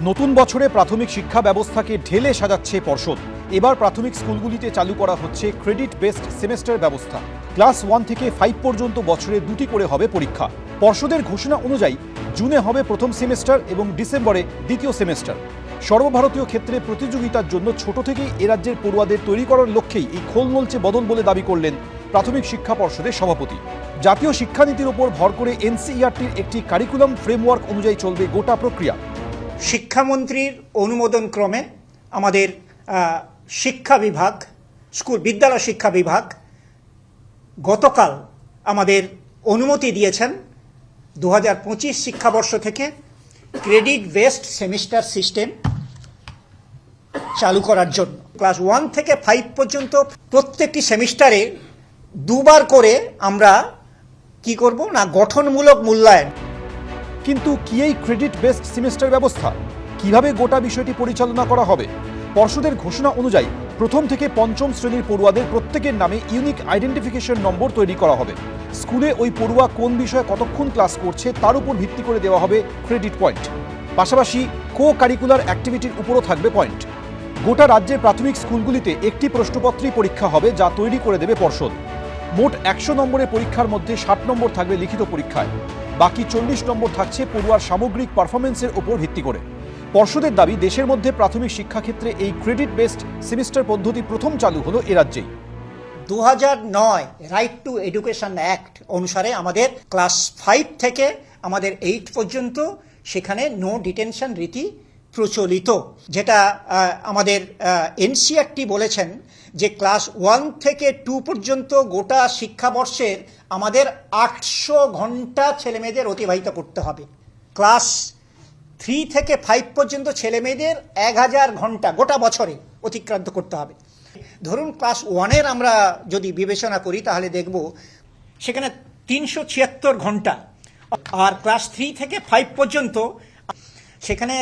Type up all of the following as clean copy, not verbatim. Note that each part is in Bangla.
নতুন বছরে প্রাথমিক শিক্ষা ব্যবস্থাকে ঢেলে সাজাচ্ছে পর্ষদ। এবার প্রাথমিক স্কুলগুলিতে চালু করা হচ্ছে ক্রেডিট বেসড সেমেস্টার ব্যবস্থা। ক্লাস 1 থেকে 5 পর্যন্ত বছরে 2টি করে হবে পরীক্ষা। পর্ষদের ঘোষণা অনুযায়ী জুনে হবে প্রথম সেমেস্টার এবং ডিসেম্বরে দ্বিতীয় সেমেস্টার। সর্বভারতীয় ক্ষেত্রে প্রতিযোগিতার জন্য ছোট থেকেই এ রাজ্যের পড়ুয়াদের তৈরি করার লক্ষ্যেই এই খোলনলচে বদল বলে দাবি করলেন প্রাথমিক শিক্ষা পর্ষদের সভাপতি। জাতীয় শিক্ষানীতির উপর ভর করে এনসিইআরটির একটি কারিকুলাম ফ্রেমওয়ার্ক অনুযায়ী চলবে গোটা প্রক্রিয়া। শিক্ষামন্ত্রীর অনুমোদন ক্রমে আমাদের শিক্ষা বিভাগ, বিদ্যালয় শিক্ষা বিভাগ গতকাল আমাদের অনুমতি দিয়েছেন 2025 শিক্ষাবর্ষ থেকে ক্রেডিট বেসড সেমিস্টার সিস্টেম চালু করার জন্য। ক্লাস 1 থেকে 5 পর্যন্ত প্রত্যেকটি সেমিস্টারে দুবার করে আমরা কি করব না, গঠনমূলক মূল্যায়ন। কিন্তু কি এই ক্রেডিট বেসড সেমেস্টার ব্যবস্থা? কিভাবে গোটা বিষয়টি পরিচালনা করা হবে? পর্ষদের ঘোষণা অনুযায়ী প্রথম থেকে পঞ্চম শ্রেণীর পড়ুয়াদের প্রত্যেকের নামে ইউনিক আইডেন্টিফিকেশন নম্বর তৈরি করা হবে। স্কুলে ওই পড়ুয়া কোন বিষয়ে কতক্ষণ ক্লাস করছে তার উপর ভিত্তি করে দেওয়া হবে ক্রেডিট পয়েন্ট। পাশাপাশি কো কারিকুলার অ্যাক্টিভিটির উপরও থাকবে পয়েন্ট। গোটা রাজ্যের প্রাথমিক স্কুলগুলিতে একটি প্রশ্নপত্রই পরীক্ষা হবে, যা তৈরি করে দেবে পর্ষদ। মোট 100 নম্বরের পরীক্ষার মধ্যে 60 নম্বর থাকবে লিখিত পরীক্ষায়, বাকি 40 নম্বর থাকছে পড়ুয়ার সামগ্রিক পারফরমেন্সের উপর ভিত্তি করে। পর্ষদের দাবি, দেশের মধ্যে প্রাথমিক শিক্ষাক্ষেত্রে এই ক্রেডিট বেসড সেমিস্টার পদ্ধতি প্রথম চালু হলো এ রাজ্যেই। 2009 রাইট টু এডুকেশন অ্যাক্ট অনুসারে আমাদের ক্লাস 5 থেকে আমাদের 8 পর্যন্ত সেখানে নো ডিটেনশন রীতি প্রচলিত, যেটা আমাদের এনসিইআরটি বলেছেন যে ক্লাস 1 থেকে 2 পর্যন্ত গোটা শিক্ষাবর্ষের আমাদের 800 ঘন্টা ছেলেমেয়েদের অতিবাহিত করতে হবে। ক্লাস 3 থেকে 5 পর্যন্ত ছেলেমেয়েদের 1000 ঘন্টা গোটা বছরে অতিক্রান্ত করতে হবে। ধরুন ক্লাস 1-এর আমরা যদি বিবেচনা করি তাহলে দেখব সেখানে 376 ঘন্টা, আর ক্লাস 3 থেকে 5 পর্যন্ত সেখানে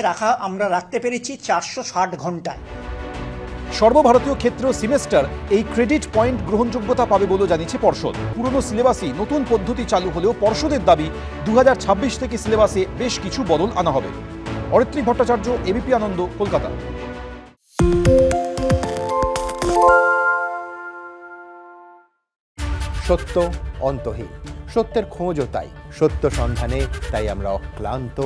আমরা রাখতে পেরেছি 460 ঘন্টায়। সর্বভারতীয় ক্ষেত্র সেমেস্টার এই ক্রেডিট পয়েন্ট গ্রহণযোগ্যতা পাবে বলে জানিয়েছে পর্ষদ। পুরনো সিলেবাসই নতুন পদ্ধতি চালু হলেও পর্ষদের দাবি 2026 থেকে সিলেবাসে বেশ কিছু বদল আনা হবে। অরিত্রী ভট্টাচার্য, এবিপি আনন্দ, কলকাতা। সত্য অন্তহীন, সত্যের খোঁজও তাই, সত্য সন্ধানে তাই আমরা অক্লান্ত,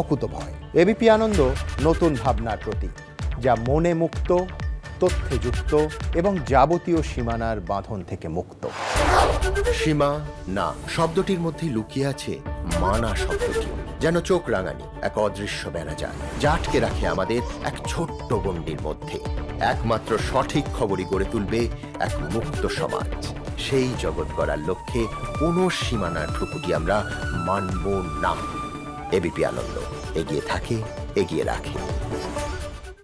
অকুতভয়। এবিপি আনন্দ নতুন ভাবনার প্রতীক, যা মনে মুক্ত, তথ্যে যুক্ত এবং যাবতীয় সীমানার বাঁধন থেকে মুক্ত। সীমা না শব্দটির মধ্যে লুকিয়ে আছে মানা শব্দটি, যেন চোখ রাঙানি এক অদৃশ্য বেড়াজাল, যা আটকে রাখে আমাদের এক ছোট্ট গণ্ডির মধ্যে। একমাত্র সঠিক খবরই গড়ে তুলবে এক মুক্ত সমাজ। সেই জগৎ গড়ার লক্ষ্যে কোনো সীমানার ঠুকুটি আমরা মানব না। এবিপি আনন্দ এগিয়ে থাকে, এগিয়ে রাখে।